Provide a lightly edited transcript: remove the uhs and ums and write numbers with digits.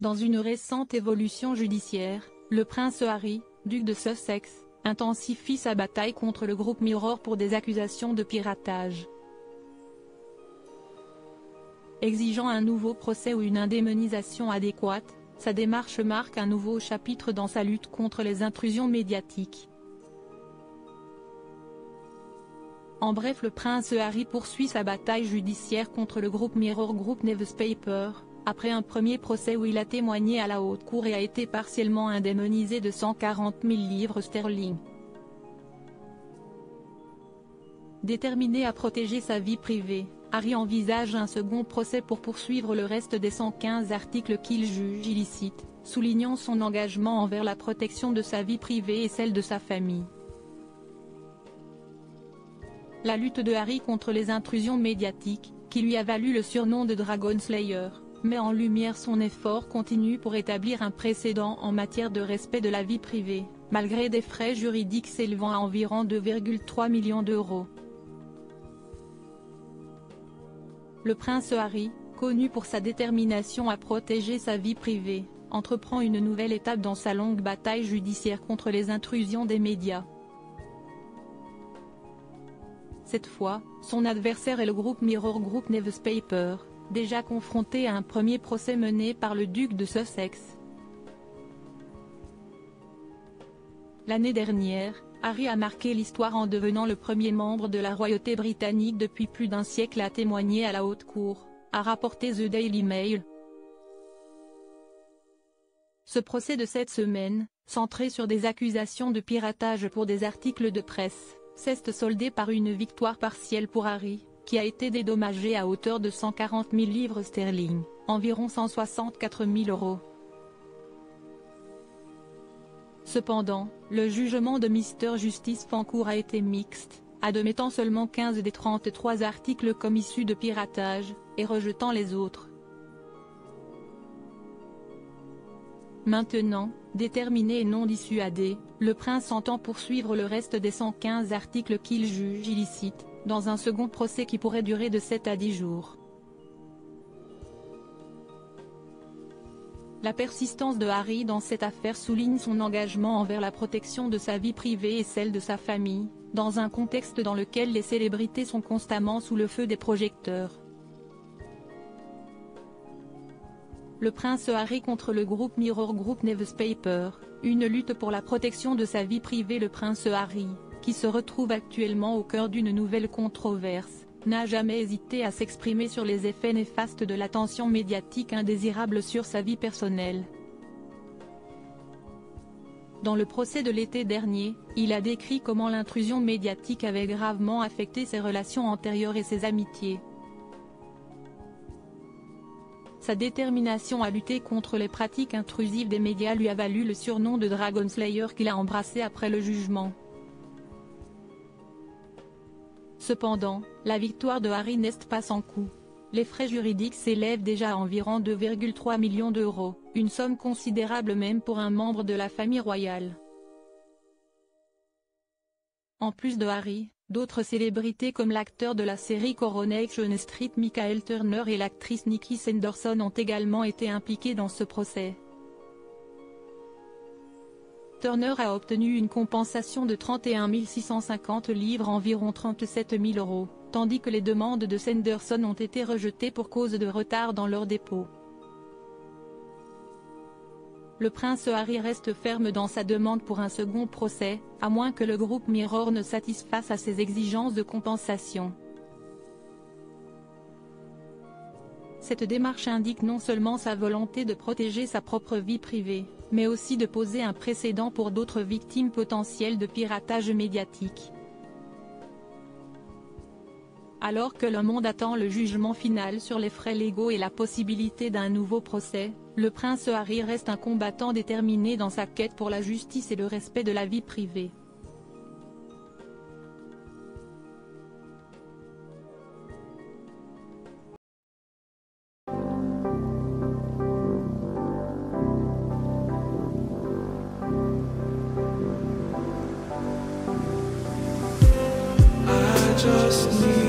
Dans une récente évolution judiciaire, le prince Harry, duc de Sussex, intensifie sa bataille contre le groupe Mirror pour des accusations de piratage. Exigeant un nouveau procès ou une indemnisation adéquate, sa démarche marque un nouveau chapitre dans sa lutte contre les intrusions médiatiques. En bref, le prince Harry poursuit sa bataille judiciaire contre le groupe Mirror Group Newspaper, après un premier procès où il a témoigné à la haute cour et a été partiellement indemnisé de 140 000 livres sterling. Déterminé à protéger sa vie privée, Harry envisage un second procès pour poursuivre le reste des 115 articles qu'il juge illicites, soulignant son engagement envers la protection de sa vie privée et celle de sa famille. La lutte de Harry contre les intrusions médiatiques, qui lui a valu le surnom de Dragon Slayer, met en lumière son effort continu pour établir un précédent en matière de respect de la vie privée, malgré des frais juridiques s'élevant à environ 2,3 millions d'euros. Le prince Harry, connu pour sa détermination à protéger sa vie privée, entreprend une nouvelle étape dans sa longue bataille judiciaire contre les intrusions des médias. Cette fois, son adversaire est le groupe Mirror Group Newspaper, déjà confronté à un premier procès mené par le duc de Sussex. L'année dernière, Harry a marqué l'histoire en devenant le premier membre de la royauté britannique depuis plus d'un siècle à témoigner à la haute cour, a rapporté The Daily Mail. Ce procès de cette semaine, centré sur des accusations de piratage pour des articles de presse, s'est soldé par une victoire partielle pour Harry, qui a été dédommagé à hauteur de 140 000 livres sterling, environ 164 000 euros. Cependant, le jugement de Mr Justice Fancourt a été mixte, admettant seulement 15 des 33 articles comme issus de piratage, et rejetant les autres. Maintenant, déterminé et non dissuadé, le prince entend poursuivre le reste des 115 articles qu'il juge illicites, dans un second procès qui pourrait durer de 7 à 10 jours. La persistance de Harry dans cette affaire souligne son engagement envers la protection de sa vie privée et celle de sa famille, dans un contexte dans lequel les célébrités sont constamment sous le feu des projecteurs. Le prince Harry contre le groupe Mirror Group Newspaper, une lutte pour la protection de sa vie privée. Le prince Harry, qui se retrouve actuellement au cœur d'une nouvelle controverse, n'a jamais hésité à s'exprimer sur les effets néfastes de l'attention médiatique indésirable sur sa vie personnelle. Dans le procès de l'été dernier, il a décrit comment l'intrusion médiatique avait gravement affecté ses relations antérieures et ses amitiés. Sa détermination à lutter contre les pratiques intrusives des médias lui a valu le surnom de Dragon Slayer qu'il a embrassé après le jugement. Cependant, la victoire de Harry n'est pas sans coût. Les frais juridiques s'élèvent déjà à environ 2,3 millions d'euros, une somme considérable même pour un membre de la famille royale. En plus de Harry, d'autres célébrités comme l'acteur de la série Coronation Street Michael Turner et l'actrice Nikki Sanderson ont également été impliqués dans ce procès. Turner a obtenu une compensation de 31 650 livres, environ 37 000 euros, tandis que les demandes de Sanderson ont été rejetées pour cause de retard dans leur dépôt. Le prince Harry reste ferme dans sa demande pour un second procès, à moins que le groupe Mirror ne satisfasse à ses exigences de compensation. Cette démarche indique non seulement sa volonté de protéger sa propre vie privée, mais aussi de poser un précédent pour d'autres victimes potentielles de piratage médiatique. Alors que le monde attend le jugement final sur les frais légaux et la possibilité d'un nouveau procès, le prince Harry reste un combattant déterminé dans sa quête pour la justice et le respect de la vie privée. Just need